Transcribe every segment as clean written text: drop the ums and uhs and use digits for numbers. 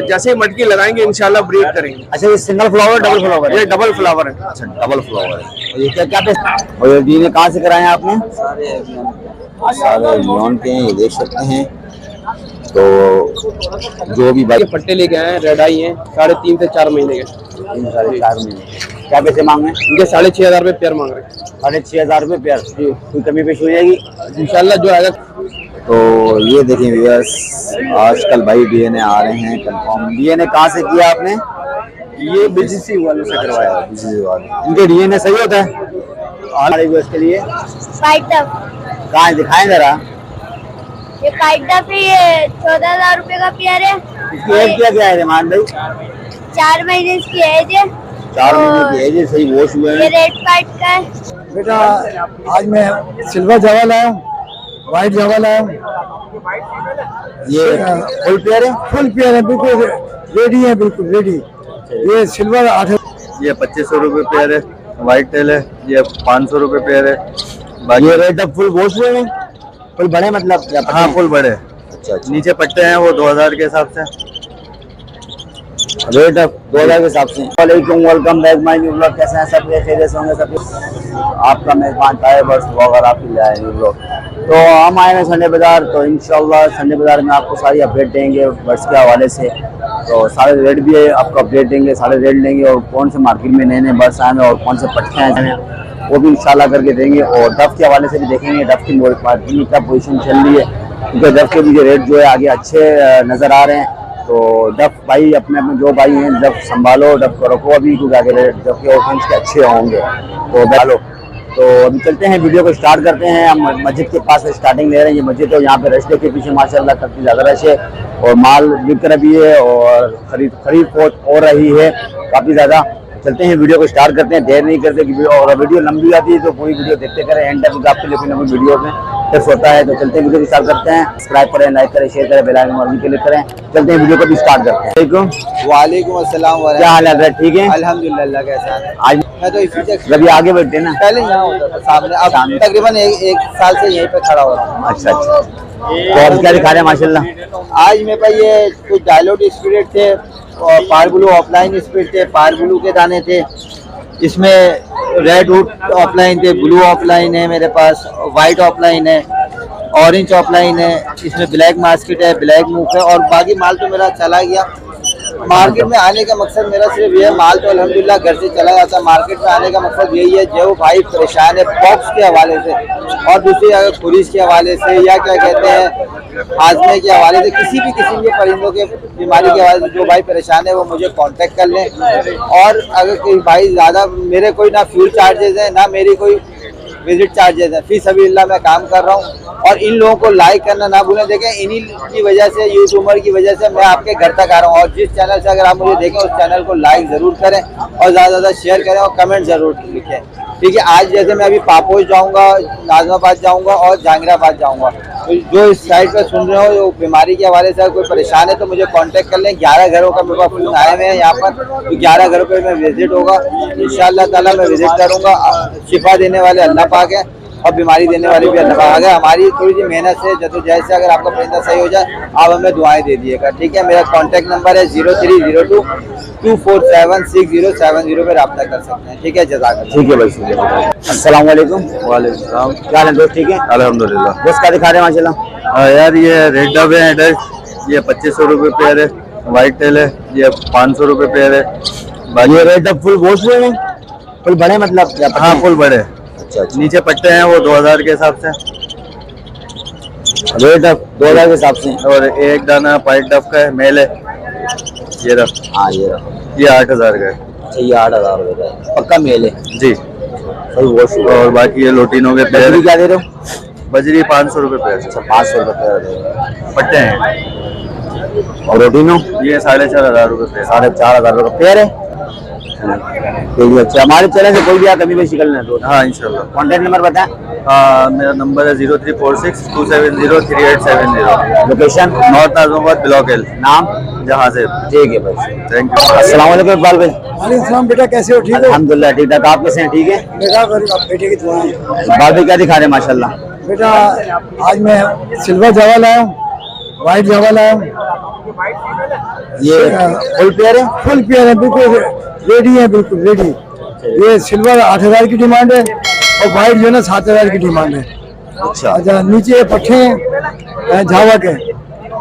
जैसे ही मटकी लगाएंगे इंशाल्लाह ब्रीड करेंगे। अच्छा, ये सिंगल फ्लावर डबल फ्लावर है? ये डबल फ्लावर है। अच्छा, डबल फ्लावर है। ये क्या क्या पैसे और ये डीएनए कहाँ से कराए आपने? सारे अभियान के हैं, ये देख सकते हैं। तो जो भी ये पट्टे लेके आए हैं, रेड आई हैं, 3.5 से 4 महीने के। 3 साढ़े 4 महीने। क्या पैसे मांगे? इनके 6,500 रुपये पेयर मांग रहे हैं। 6,500 रुपये पेयर। कोई कमी पेश हो जाएगी इंशाल्लाह जो आएगा। तो ये देखिए व्यूअर्स, आजकल भाई डीएनए आ रहे हैं कंफर्म। डीएनए कहाँ से किया आपने? ये बीजीसी वालों से करवाया। बीजीसी वाले। इनके डीएनए सही होता है हमारे व्यूअर्स के लिए? कहाँ दिखाएं जरा। ये ये 14,000 रुपए का पेयर है। इसकी एज क्या है रेमान भाई? 4 महीने इसकी एज है। 4 महीने की एज है, सही वॉश हुए हैं। ये रेड फाइट का है। बेटा आज मैं सिल्वर जावा लाया हूँ, व्हाइट जावा लाया हूँ। ये फुल पेयर है? फुल पेयर है, बिल्कुल रेडी है, बिल्कुल रेडी। ये सिल्वर 8। ये 2500 रुपये पेयर है। व्हाइट टेल है, ये 500 रुपये पेयर है। ये रेड अब फुल वॉश हुए हैं? फुल बड़े मतलब? हाँ फुल बड़े। अच्छा। नीचे पट्टे हैं वो 2000 के हिसाब से। रेट अब 2000 के हिसाब से। वालेकुम, welcome back my new blog. कैसे हैं सब? खैरियत से होंगे सब? आपका मेजबान ताहिर बस ब्लॉगर आपके लिए आए न्यू ब्लॉग। तो हम आए हैं संडे बाजार, तो इंशाल्लाह संडे बाजार में आपको सारी अपडेट देंगे बर्ड्स के हवाले से। तो सारे रेट भी है आपको अपडेट देंगे, सारे रेट लेंगे और कौन से मार्केट में नए नए बर्ड्स आए हैं और कौन से पट्टे आए हैं वो भी इंशाल्लाह करके देंगे। और डफ के हवाले से भी देखेंगे, डफ की मार्केट में क्या पोजीशन चल रही है, क्योंकि डफ के भी जो रेट जो है आगे अच्छे नज़र आ रहे हैं। तो डफ भाई अपने अपने जो भाई हैं डफ संभालो, डफ को रखो अभी, क्योंकि आगे रेट डफ के ऑप्शंस के अच्छे होंगे। तो डालो, तो अभी चलते हैं, वीडियो को स्टार्ट करते हैं। हम मस्जिद के पास स्टार्टिंग ले रहे हैं। ये मस्जिद है, यहाँ पे रश के पीछे माशाल्लाह काफ़ी ज़्यादा रश है और माल बिक रहा भी है और खरीद हो रही है काफ़ी ज़्यादा। चलते हैं, वीडियो को स्टार्ट करते हैं, देर नहीं करते। और वीडियो लंबी आती है तो पूरी वीडियो देखते करें एंड तक, आपके लिए लंबी वीडियो में टिप्स होता है। तो चलते हैं, वीडियो को स्टार्ट करते हैं। सब्सक्राइब करें, लाइक करें, शेयर करें, बेल आइकन पर क्लिक करें। चलते हैं, वीडियो को भी स्टार्ट करते हैं। वालेकुम अस्सलाम। क्या हाल है? ठीक है अल्हम्दुलिल्लाह। कैसा है? आज मैं तो इसी जगह कभी आगे बैठते ना, पहले यहाँ होता था सामने, अब तकरीबन एक साल से यहीं पे खड़ा हो रहा हूँ। अच्छा अच्छा। तो और क्या दिखा रहे हैं माशाल्लाह? आज मेरे पास ये कुछ डायलोड स्पिरिट थे और पार ब्लू ऑफलाइन स्पिरिट थे, पार ब्लू के दाने थे, इसमें रेड वुड ऑफलाइन थे, ब्लू ऑफलाइन है मेरे पास, वाइट ऑफलाइन है, ऑरेंज ऑफलाइन है, इसमें ब्लैक मास्केट है, ब्लैक मूव है और बाकी माल तो मेरा चला गया। मार्केट में आने का मकसद मेरा सिर्फ ये है, माल तो अल्हम्दुलिल्लाह घर से चला जाता है। मार्केट में आने का मकसद यही है, जो भाई परेशान है पॉक्स के हवाले से और दूसरी अगर खुरीश के हवाले से या क्या कहते हैं हाजमे के हवाले से, किसी भी किस्म के परिंदों के बीमारी के हवाले से जो भाई परेशान है वो मुझे कांटेक्ट कर लें। और अगर कोई भाई ज़्यादा, मेरे कोई ना फ्यूल चार्जेस है ना मेरी कोई विजिट चार्जेस है, फी सबिलिल्लाह मैं काम कर रहा हूँ। और इन लोगों को लाइक करना ना भूलें। देखें, इन्हीं की वजह से, यूट्यूबर की वजह से मैं आपके घर तक आ रहा हूँ। और जिस चैनल से अगर आप मुझे देखें उस चैनल को लाइक ज़रूर करें और ज़्यादा से ज़्यादा शेयर करें और कमेंट ज़रूर लिखें। ठीक है, आज जैसे मैं अभी पापोश जाऊँगा, नाजमाबाद जाऊँगा और जहांगीराबाद जाऊँगा। तो जो इस साइड पर सुन रहे हो, जो बीमारी के हवाले से कोई परेशान है तो मुझे कांटेक्ट कर लें। 11 घरों का मेरे पास फोन आए हुए हैं यहाँ पर, तो 11 घरों पे मैं विजिट होगा इंशाअल्लाह ताला। मैं विजिट करूँगा। शिफा देने वाले अल्लाह पाक है और बीमारी देने वाले भी अल्लाह पाक। अगर हमारी थोड़ी सी मेहनत से, जद्दोजहद से अगर आपका परिंदा सही हो जाए, आप हमें दुआएं दे दिएगा। ठीक है, मेरा कॉन्टैक्ट नंबर है 0302 2476070 पे रब्ता कर सकते हैं। ठीक है, जज़ाकल्लाह। ठीक है भाई। अस्सलाम वालेकुम। वालेकुम सलाम। क्या हाल है दोस्त? ठीक है अल्हम्दुलिल्लाह। दोस्त क्या दिखा रहे हैं माशाल्लाह? यार ये रेड डब है एडल्ट, ये 2500 रुपये पेयर है। व्हाइट टेल है, ये 500 रुपये पेयर है। ये रेट अब फुल वॉश हुए हैं? फुल बड़े मतलब? हाँ फुल बड़े। अच्छा अच्छा। नीचे पट्टे हैं वो 2000 के हिसाब से। रेट अब 2000 के हिसाब से। और एक दाना वाइट डब का है, मेल है, ये रहा। हाँ ये रहा। ये 8000 का है। अच्छा, ये 8000 रुपये का है, पक्का मेल है जी। सही वॉश। और बाकी ये लोटिनो के पेयर। क्या दे रहे हो? बजरी 500 रुपये पेयर। अच्छा, 500 रुपये पेयर दे रहे हो। पट्टे हैं। और रोटिनो ये 4500 रुपये पेयर। 4500 रुपये का पेयर है। अच्छा, हमारे चैनल से कोई भी कभी भी शिकल नहीं दो। हाँ इंशाल्लाह। कॉन्टैक्ट नंबर बताएं। हाँ मेरा नंबर है 0346 270 3870। Location north Najmabad block L, नाम जहाँ से। ठीक है भाई, थैंक यू। अस्सलाम वालेकुम इकबाल भाई। वालेकुम सलाम। बेटा कैसे हो? ठीक हो? अल्हम्दुलिल्लाह ठीक ठाक। आप कैसे हैं? ठीक है बेटा आप बेटे की दुआ है। इकबाल भाई क्या दिखा रहे हैं माशाल्लाह? बेटा आज मैं सिल्वर जावा लाया हूँ, व्हाइट जावा लाया हूँ। ये फुल पेयर है? फुल पेयर है, बिल्कुल रेडी है, बिल्कुल रेडी। ये सिल्वर 8,000 की डिमांड है और व्हाइट जो है ना 7,000 की डिमांड है। अच्छा, नीचे पट्टे हैं जावा के,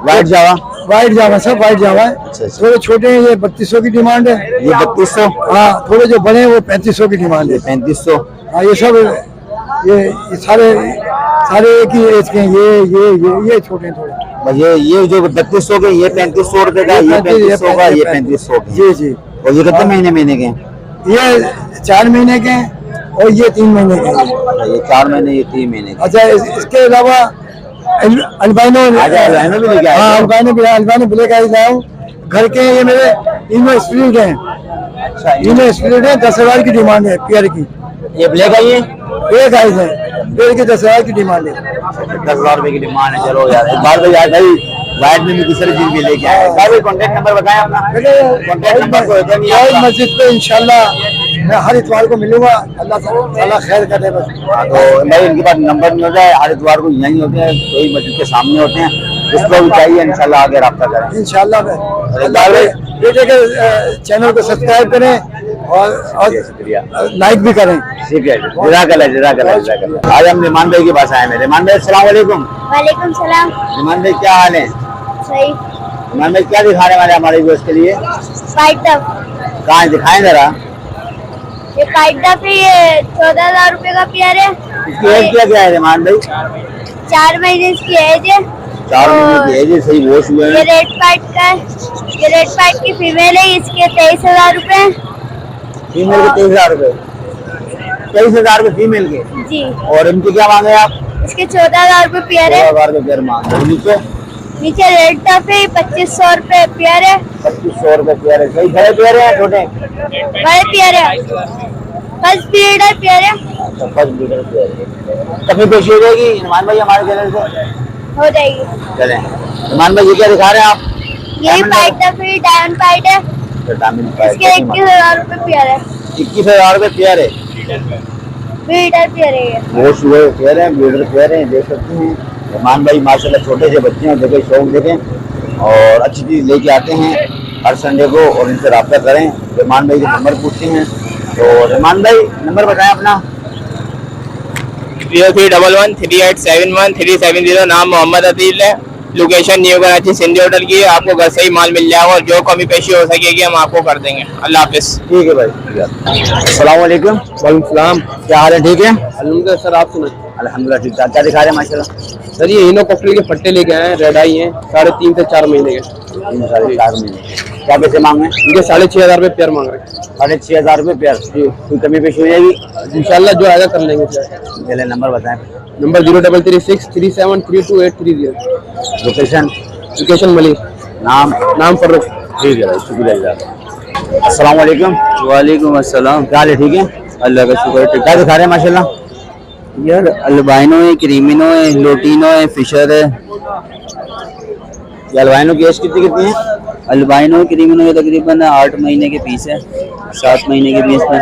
व्हाइट जावा, व्हाइट जावा, सब व्हाइट जावा है। थोड़े छोटे हैं, ये 3200 की डिमांड है। ये 3200? हाँ, थोड़े जो बड़े हैं वो 3500 की डिमांड है। 3500? हाँ, ये सब ये सारे एक ही एज के हैं। ये छोटे हैं थोड़े। बस ये जो 3200 के, ये 3500 रुपए का, ये 3500 का, ये 3500 का। जी जी। और ये कितने महीने के हैं? ये 4 महीने के हैं और ये 3 महीने के हैं। ये 4 महीने, ये 3 महीने के। अच्छा, इसके अलावा अल्बाइनो भी लेके आए? हाँ, अल्बाइनो ब्लैक आइज लाया हूँ। घर के ये मेरे इनो स्प्लिट हैं। इनो स्प्लिट है, 10,000 की डिमांड है पेयर की। ये ब्लैक आई है? एक आइज है, पेयर की 10,000 की डिमांड है। 10,000 रुपए की डिमांड है। चलो यार, एक बार तो यार भाई वाइट में भी दूसरी चीज भी लेके आए। भाई कॉन्टेक्ट नंबर बताएं अपना। कॉन्टेक्ट नंबर तो मस्जिद पे इंशाल्लाह मैं हर इतवार को मिलूंगा। अल्लाह ताला खैर करे बस। तो भाई इनके पास नंबर नहीं होता है, हर इतवार को यहीं होते हैं, कोई मस्जिद के सामने होते हैं। जिसको भी चाहिए इंशाल्लाह आगे रब्ता करें इंशाल्लाह। बेटे के चैनल को सब्सक्राइब करें और लाइक भी करें। ठीक है, जज़ाकल्लाह। आज हम रिमान भाई के पास आए हैं। रिमान भाई अस्सलाम वालेकुम। वालेकुम सलाम। रिमान भाई क्या हाल है? सही। रिमान भाई क्या दिखा रहे हैं हमारे व्यूअर्स के लिए? व्हाइट डफ। कहाँ दिखाएं जरा। ये व्हाइट डफ है, ये 14,000 रुपए का पेयर है। इसकी एज क्या है रिमान भाई? 4 महीने इसकी एज है। 4 महीने की एज है, सही वॉश हुए ये हैं। रेड फाइट का है, ये रेड फाइट की फीमेल है। इसके 23,000 रुपए। फीमेल के 23,000 रुपए? 23,000 रुपए फीमेल के? जी। और इनके क्या मांगे आप? इसके 14,000 रुपए पेयर है। 14,000 रुपए पेयर मांग रहे हैं। नीचे रेड टफ है, 2500 रुपए पेयर है। 2500 रुपए पेयर है। सही बड़े पेयर है छोटे? बड़े पेयर है, फर्स्ट ब्रीडर पेयर है। अच्छा, फर्स्ट ब्रीडर पेयर है। कभी पेशी हो जाएगी इरमान भाई हमारे चैनल से? हो जाएगी। चलें। इरमान भाई ये क्या दिखा रहे हैं आप? यही फाइट टफ है, डायमंड फाइट है। इसके 21,000 रुपए पेयर है। 21,000 रुपए पेयर है। ब्रीडर पेयर है ये। वो शुगर पेयर है, ब्रीडर पेयर है, देख सकते हैं। इरमान भाई माशाल्लाह छोटे से बच्चे हैं, देखें शौक देखें और अच्छी चीज़ लेके आते हैं हर संडे को। और इनसे रब्ता करें। इरमान भाई के नंबर पूछते हैं। तो इरमान भाई नंबर बताएं अपना। 03113871 नाम मोहम्मद अदील है। Location new Karachi Sindhi hotel की है। आपको घर से ही माल मिल जाएगा और जो कमी पेशी हो सकेगी हम आपको कर देंगे। अल्लाह हाफिज। ठीक है भाई। अस्सलाम वालेकुम। वालेकुम सलाम। क्या हाल है? ठीक है अल्हम्दुलिल्लाह सर, आप सुनाए? अल्हम्दुलिल्लाह ठीक ठाक। क्या दिखा रहे हैं माशाल्लाह? सर ये इनो कॉकटेल के पट्टे लेके आए हैं, रेड आई हैं, 3.5 से 4 महीने के। 3-4 महीने। क्या पैसे मांग रहे हैं? इनके 6,500 रुपए पेयर मांग रहे हैं। 6,500 रुपए पेयर। कोई कमी पेशी हो जाएगी इंशाल्लाह, जो आएगा कर लेंगे। पहले नंबर बताएं। नंबर 0336373280। लोकेशन? लोकेशन मलिक। नाम फर्रुख। ठीक है भाई, शुक्रिया। अस्सलाम वालेकुम। वालेकुम अस्सलाम। क्या हाल है? ठीक है, अल्लाह का शुक्र है। क्या दिखा रहे हैं माशाल्लाह? यार अल्बाइनो है, क्रीमिनो है, लोटिनो है, फिशर है। ये अल्बाइनो की एज कितनी है? अल्बाइनो क्रीमिनो ये तकरीबन 8 महीने के पीस है, 7 महीने के पीस में।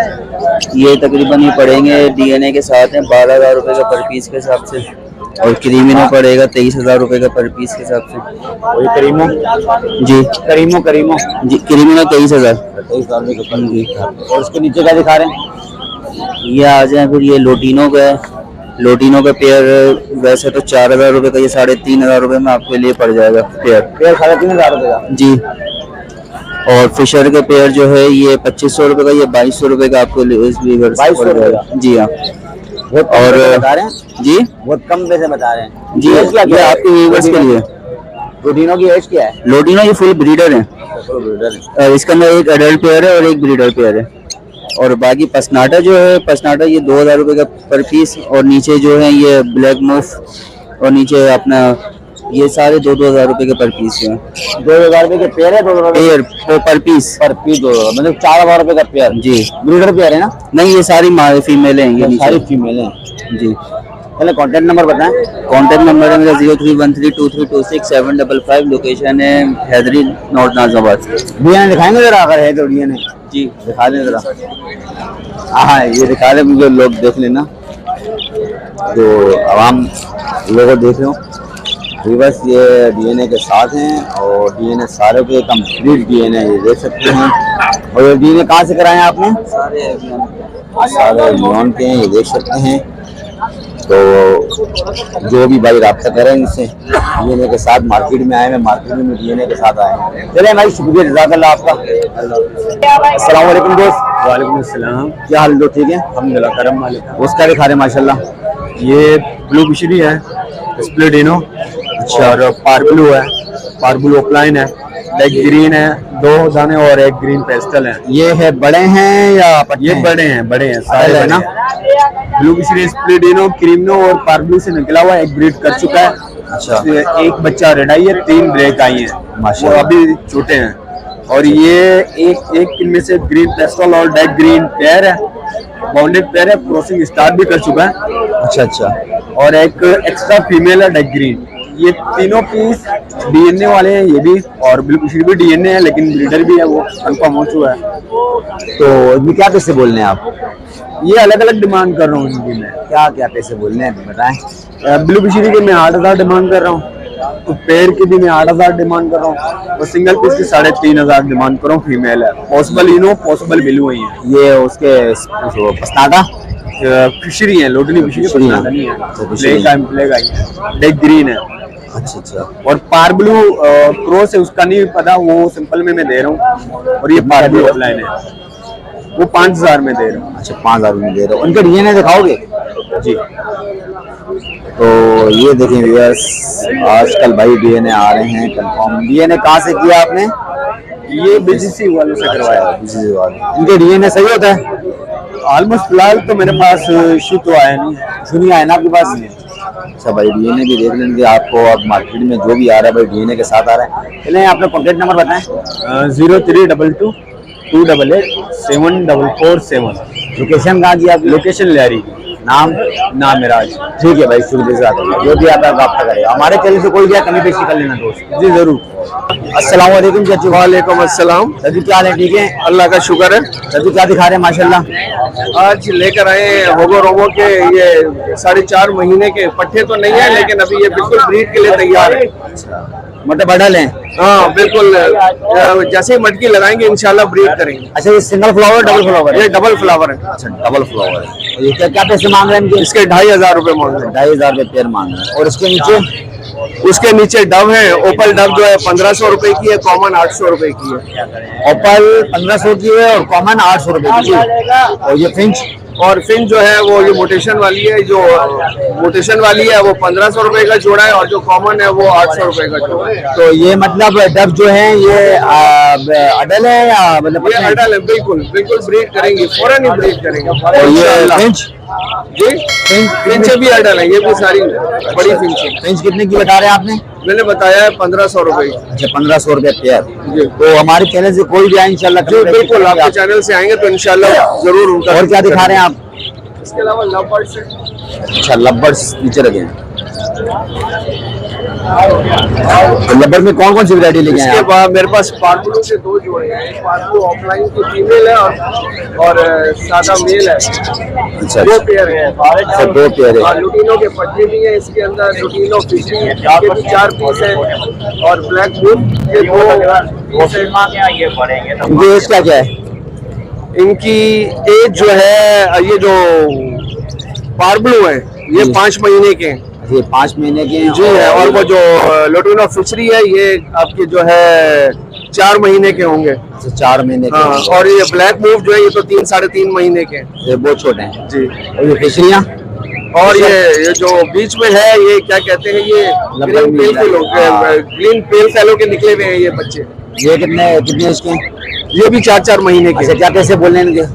ये तकरीबन ये पड़ेंगे डीएनए के साथ हैं 12,000 रुपये का पर पीस के हिसाब से। और क्रीमिनो पड़ेगा 23,000 रुपये का पर पीस के हिसाब से। और ये करीमो? जी करीमो जी, क्रीमिनो 23,000। 23,000 रुपये का पर पीस। और उसके नीचे क्या दिखा रहे हैं? ये आ जाए फिर ये लोटिनो का है। लोटिनो का पेयर वैसे तो 4,000 रुपये का, ये 3,500 रुपये में आपके लिए पड़ जाएगा पेयर। 3,500 रुपये का? जी। और फिशर के पेयर जो है ये 2500 रुपये का, ये 2,200 रुपये का आपको 2,200 रुपये का? जी हाँ। और बता रहे हैं जी, बहुत कम पैसे बता रहे हैं जी। ये आपके व्यूअर्स के लिए। लोटिनो की एज क्या है? लोटिनो ये फुल ब्रीडर है। इसके अंदर एक अडल्ट पेयर है और एक ब्रीडर पेयर है। और बाकी पसनाटा जो है, पसनाटा ये 2,000 रुपये का पर पीस। और नीचे जो है ये ब्लैक मूफ और नीचे अपना ये सारे 2,000 रुपये के पर पीस हैं। 2,000 रुपये के पेयर है? 2,000 पेयर पर पीस? पर पीस 2,000, मतलब 4,000 रुपये का पेयर। जी। ब्रीडर पेयर है ना? नहीं, ये सारी फीमेल हैं। ये सारी फीमेल हैं। जी। पहले कॉन्टेक्ट नंबर बताएं। कॉन्टेक्ट नंबर है मेरा 0313232755। लोकेशन है हैदरी नॉर्थ नाजाबाद। डीएनए दिखाएंगे जरा अगर है तो? डीएनए जी दिखा दें जरा। हाँ ये दिखा दें, मुझे लोग देख लेना, जो आवाम लोगों देख रहे हो। व्यूअर्स ये डीएनए के साथ हैं और डीएनए सारे के कंप्लीट डीएनए ये देख सकते हैं। और ये डीएनए कहाँ से कराए आपने? सारे लियोन के हैं, ये देख सकते हैं। तो जो भी भाई रब्ता करें इनसे, डीएनए के साथ मार्केट में आए हैं, मार्केट में डीएनए के साथ आए हैं। चलिए भाई, शुक्रिया जज़ाकल्लाह आपका। अस्सलाम वालेकुम दोस्त। वालेकुम अस्सलाम। क्या हाल दो? ठीक है अल्हम्दुलिल्लाह, करम मालिक। उसका दिखा रहे माशाल्लाह। ये ब्लू बिशरी है, स्प्लिडिनो, और पार्बलू है, पार्बलू ऑफलाइन है, एक ग्रीन है, 2 दाने और एक ग्रीन पेस्टल है। ये है बड़े हैं या ये बड़े हैं सारे है ना? ब्लू बिशरी, स्प्लिडिनो, क्रीमनो और पार्बलू से निकला हुआ एक ब्रीड कर चुका है। अच्छा। एक बच्चा रेड आई है, 3 ब्लैक आई है, माशाल्लाह। वो अभी छोटे हैं। और ये एक इनमें से ग्रीन पेस्टल और डार्क ग्रीन पेयर है, बाउंडेड पेयर है, क्रॉसिंग स्टार्ट भी कर चुका है। अच्छा। और एक एक्स्ट्रा फीमेल है डार्क ग्रीन। ये तीनों पीस डीएनए वाले हैं, ये भी, और बिल्कुल भी डीएनए है, लेकिन ब्रीडर भी है, वो कंफर्म हो चुका है। तो इनमें क्या पैसे बोलने हैं आप? ये अलग अलग डिमांड कर रहा हूँ इनकी मैं। क्या पैसे बोलने हैं बताएं। ब्लू बिशरी के मैं 8,000 डिमांड कर रहा हूँ, तो पेयर की भी मैं 8,000 डिमांड कर रहा हूँ, और सिंगल पीस की 3,500 डिमांड कर रहा हूँ। फीमेल है, पॉसिबल इनो, पॉसिबल ब्लू ही है। ये उसके पसनाटा फिशरी है, लोटली फिशरी है, ब्लैक आई है, डार्क ग्रीन है। अच्छा। और पार्बलू क्रॉस है, उसका नहीं पता, वो सिंपल में मैं दे रहा हूँ। और ये पार्बलू ऑफलाइन है, वो 5,000 में दे रहा हूँ। अच्छा, 5,000 में दे रहे हो। उनका डीएनए दिखाओगे? जी। तो ये देखिए व्यूअर्स, आजकल भाई डीएनए आ रहे हैं कंफर्म। डीएनए कहाँ से किया आपने? ये बीजीसी वालों से करवाया। बीजीसी वाले। इनके डीएनए सही होता है? ऑलमोस्ट फिलहाल तो मेरे पास इशू तो आया नहीं, सुनिए आया ना आपके पास? अच्छा भाई, डीएनए भी देख लेंगे आपको। अब मार्केट में जो भी आ रहा है भाई डीएनए के साथ आ रहा है। चलिए अपना कॉन्टेक्ट नंबर बताएं। 0322 288 7447। लोकेशन कहाँ की आपकी? लोकेशन लियारी। नाम मिराज। ठीक है भाई, शुक्रिया। जो भी आता है रब्ता करेगा। हमारे चैनल से कोई भी कमी पेशी कर लेना दोस्त। जी जरूर। अस्सलाम वालेकुम चाची। वालेकुम अस्सलाम। चाची क्या हाल है? ठीक है, अल्लाह का शुक्र है। चाची क्या दिखा रहे हैं माशाल्लाह? आज लेकर आए होगो रोमो के ये 4.5 महीने के पट्टे तो नहीं है, लेकिन अभी ये बिल्कुल ब्रीड के लिए तैयार है। मतलब बडल है? हाँ बिल्कुल, जैसे ही मटकी लगाएंगे इंशाल्लाह ब्रीड करेंगे। अच्छा, ये सिंगल फ्लावर डबल फ्लावर? ये डबल फ्लावर है। अच्छा, डबल फ्लावर है। ये क्या पैसे मांग रहे हैं इनके? इसके 2,500 रुपए मांग रहे हैं। 2,500 रुपए पेयर मांग रहे हैं। और इसके नीचे? उसके नीचे डव है, ओपल डव जो है 1,500 रुपए की है, कॉमन 800 रुपए की है। ओपल 1,500 की है और कॉमन 800 रुपए की है। और ये फिंच? और फिन जो है वो ये मोटेशन वाली है, जो मोटेशन वाली है वो 1,500 रुपए का जोड़ा है, और जो कॉमन है वो 800 रुपए का जोड़ा है। तो ये मतलब डब जो है ये अडल है या मतलब? ये अडल है, बिल्कुल ब्रीड करेंगे, फौरन ही ब्रीड करेंगे। और ये फिंच? जी, फिंच भी अडल है, ये भी सारी बड़ी फिंच है। फिंच कितने की बता रहे हैं आपने? मैंने बताया है 1,500 रुपए। अच्छा, 1,500 रुपए पेयर। जी। तो हमारे चैनल से कोई भी आए इंशाल्लाह? जी बिल्कुल, आपके चैनल से आएंगे तो इंशाल्लाह जरूर उनका। और क्या दिखा रहे हैं आप? इसके अलावा लव बर्ड्स है। अच्छा, लवर्स नीचे रखे हैं। तो लबर में कौन कौन सी वैरायटी लेके आए इसके आप? बाद मेरे पास पार्बलू के 2 जोड़े हैं, एक पार्बलू ऑफलाइन की फीमेल है और सादा मेल है। अच्छा, 2 पेयर है। अच्छा, 2 पेयर है। लुटीनो के पट्टे भी है इसके अंदर, लुटीनो फिशरी के भी 4 पीस है, और ब्लैक बुल के 2 पीस है। इनकी एज क्या है? इनकी एज जो है, ये जो पार्बलू है ये 5 महीने के हैं। ये 5 महीने के हैं। जी है, और वो जो लुटीनो फिशरी है ये आपके जो है 4 महीने के होंगे। अच्छा, 4 महीने के। हाँ, और ये ब्लैक मूव जो है ये तो 3-3.5 महीने के हैं। ये बहुत छोटे हैं जी। और ये फिशरियाँ? और ये जो बीच में है ये क्या कहते हैं, ये ग्रीन पेल फैलो के निकले हुए हैं ये बच्चे। ये कितने इसके? ये भी 4-4 महीने के। अच्छा, क्या पैसे बोल रहे हैं इनके?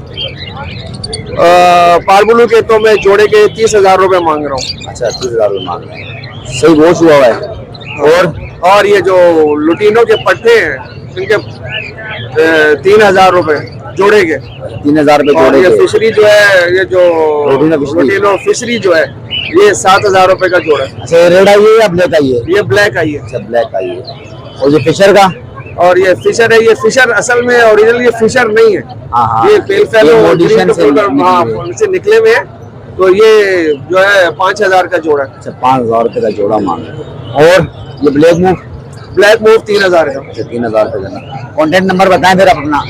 पार्बलू के तो मैं जोड़े के 30,000 रुपए मांग रहा हूँ। अच्छा, 30,000 रुपए मांग रहे हैं। सही बहुत हुआ है। और ये जो लुटीनो के पट्टे हैं इनके 3,000 रुपए जोड़े के। 3,000 रुपए और जोड़े ये के। फिशरी जो है, ये जो लुटीनो फिशरी जो है ये 7,000 रुपए का जोड़ा है। अच्छा, रेड आई है या ब्लैक आई है? ये ब्लैक आई है। अच्छा, ब्लैक आई है। और ये फिशर का? और ये फिशर है, ये फिशर असल में ओरिजिनल ये फिशर नहीं है। हाँ, ये पेल फैलो ऑडिशन से निकले हुए हैं। तो ये जो है 5,000 का जोड़ा है। अच्छा, 5,000 रुपए का जोड़ा मांग रहे हैं। और ये ब्लैक मूव? ब्लैक मूव 3000 का। 3000 रुपये देना। कॉन्टेक्ट नंबर बताएं फिर अपना।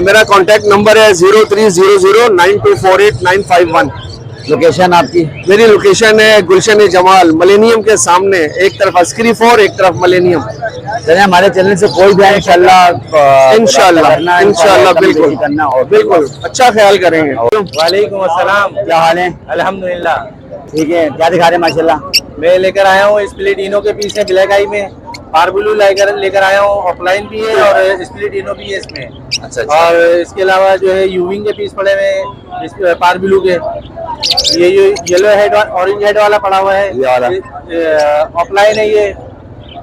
मेरा कॉन्टैक्ट नंबर है 0300924891। लोकेशन आपकी? मेरी लोकेशन है गुलशन जमाल, मिलेनियम के सामने, एक तरफ अस्करी 4, एक तरफ मिलेनियम। चलिए हमारे चैनल से कोई भी आए इंशाल्लाह बिल्कुल करना और बिल्कुल अच्छा ख्याल करेंगे। वालेकुम अस्सलाम, क्या हाल है? अल्हम्दुलिल्लाह। ठीक है, क्या दिखा रहे हैं माशाल्लाह? मैं लेकर आया हूँ स्प्लिट इनो के पीस है ब्लैक आई में, पार्बलू लेकर आया हूँ, ऑफलाइन भी है और स्प्लिट इनो भी है इसमें। अच्छा। और इसके अलावा जो है यूविंग के पीस पड़े हुए हैं पार्बलू के। ये येलो हेड ऑरेंज हेड वाला पड़ा हुआ है, ये वाला ऑफलाइन है ये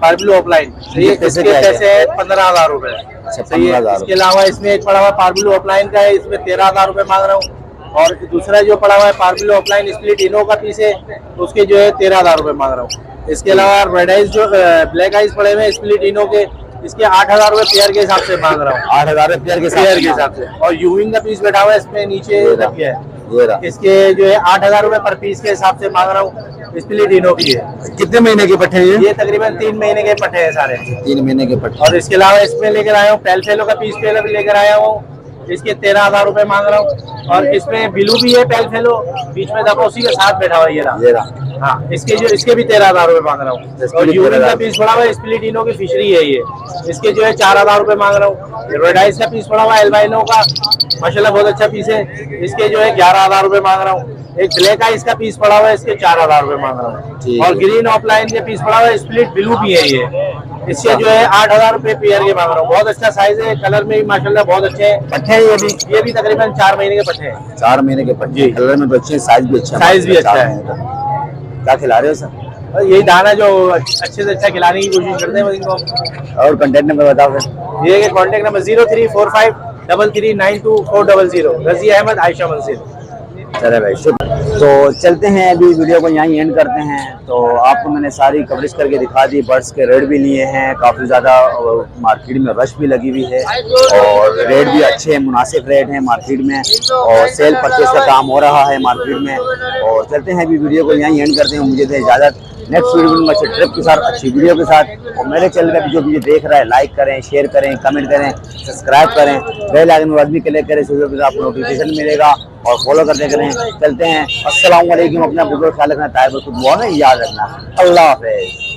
पार्बलू ऑफलाइन। ये पैसे कैसे है 15,000 रुपए। अच्छा, सही है। 15,000। इसके अलावा इसमें एक पड़ा हुआ पार्बलू ऑफलाइन का है, इसमें 13,000 रुपए मांग रहा हूँ। और दूसरा जो पड़ा हुआ है पार्बलू ऑफलाइन स्प्लिट इनो का पीस है, उसके जो है 13,000 रुपए मांग रहा हूँ। इसके अलावा रेड आइज जो ब्लैक आइज पड़े हुए हैं स्प्लिट इनो के, इसके 8,000 रुपए पेयर के हिसाब से मांग रहा हूँ। 8,000 रुपये पेयर के हिसाब से। और यूविंग का पीस बैठा हुआ है इसमें नीचे रख गया है, ये रहा। इसके जो है 8,000 रुपए पर पीस के हिसाब से मांग रहा हूँ। स्प्लिट इनो की है। कितने महीने के पट्टे हैं ये तकरीबन 3 महीने के पट्टे हैं सारे। 3 महीने के पट्टे। और इसके अलावा इसमें लेकर आया हूँ पेलफेलो का पीस पेल भी लेकर आया हूँ, इसके 13,000 रुपए मांग रहा हूँ। और इसमें बिलू भी है पेलफेलो, बीच में दपोसी के साथ बैठा हुआ है ये रहा। हाँ, इसके भी 13,000 रुपए मांग रहा हूँ। और यूरिन का पीस पड़ा हुआ है स्प्लिट इनो की फिशरी है ये, इसके जो है 4,000 रुपए मांग रहा हूँ। रेडाइस का पीस पड़ा हुआ है एल्बाइनो का, माशाल्लाह बहुत अच्छा पीस है, इसके जो है 11,000 रुपए मांग रहा हूँ। एक ब्लैक आइस का पीस पड़ा हुआ है, इसके 4,000 रुपए मांग रहा हूँ। और ग्रीन ऑफलाइन के पीस पड़ा हुआ है स्प्लिट ब्लू भी है ये, इसके जो है 8,000 रुपए पेयर के मांग रहा हूँ। बहुत अच्छा साइज है, कलर में भी माशाल्लाह बहुत अच्छे हैं पट्टे हैं। ये भी तकरीबन 4 महीने के पट्टे हैं। 4 महीने के पट्टे, कलर में तो अच्छे, साइज भी अच्छा है। साइज भी अच्छा है। क्या खिला रहे हो सर? यही दाना जो अच्छे से अच्छा खिलाने की कोशिश करते हैं इनको। और कॉन्टेक्ट नंबर बताओ फिर। ये कॉन्टेक्ट नंबर 0345339400। रजी अहमद, आयशा मंसिर। चले भाई, शुक्र। तो चलते हैं, अभी वीडियो को यहीं एंड करते हैं। तो आपको मैंने सारी कवरेज करके दिखा दी, बर्ड्स के रेट भी लिए हैं, काफ़ी ज़्यादा मार्केट में रश भी लगी हुई है और रेट भी अच्छे हैं, मुनासिब रेट हैं मार्केट में, और सेल परचेज का काम हो रहा है मार्केट में। और चलते हैं, अभी वीडियो को यहीं एंड करते हैं। मुझे दे इजाज़त, नेक्स्ट वीडियो में अच्छे ट्रिप के साथ, अच्छी वीडियो के साथ। और मेरे चैनल का जो वीडियो देख रहा है, लाइक करें, शेयर करें, कमेंट करें, सब्सक्राइब करें, बेल आइकन में आदमी क्लिक करें, वीडियो के साथ आपको नोटिफिकेशन मिलेगा और फॉलो करते करें। चलते हैं, अस्सलाम वालेकुम। अपना बहुत ख्याल रखना, ताइब को दुआ में याद रखना। अल्लाह हाफ़िज़।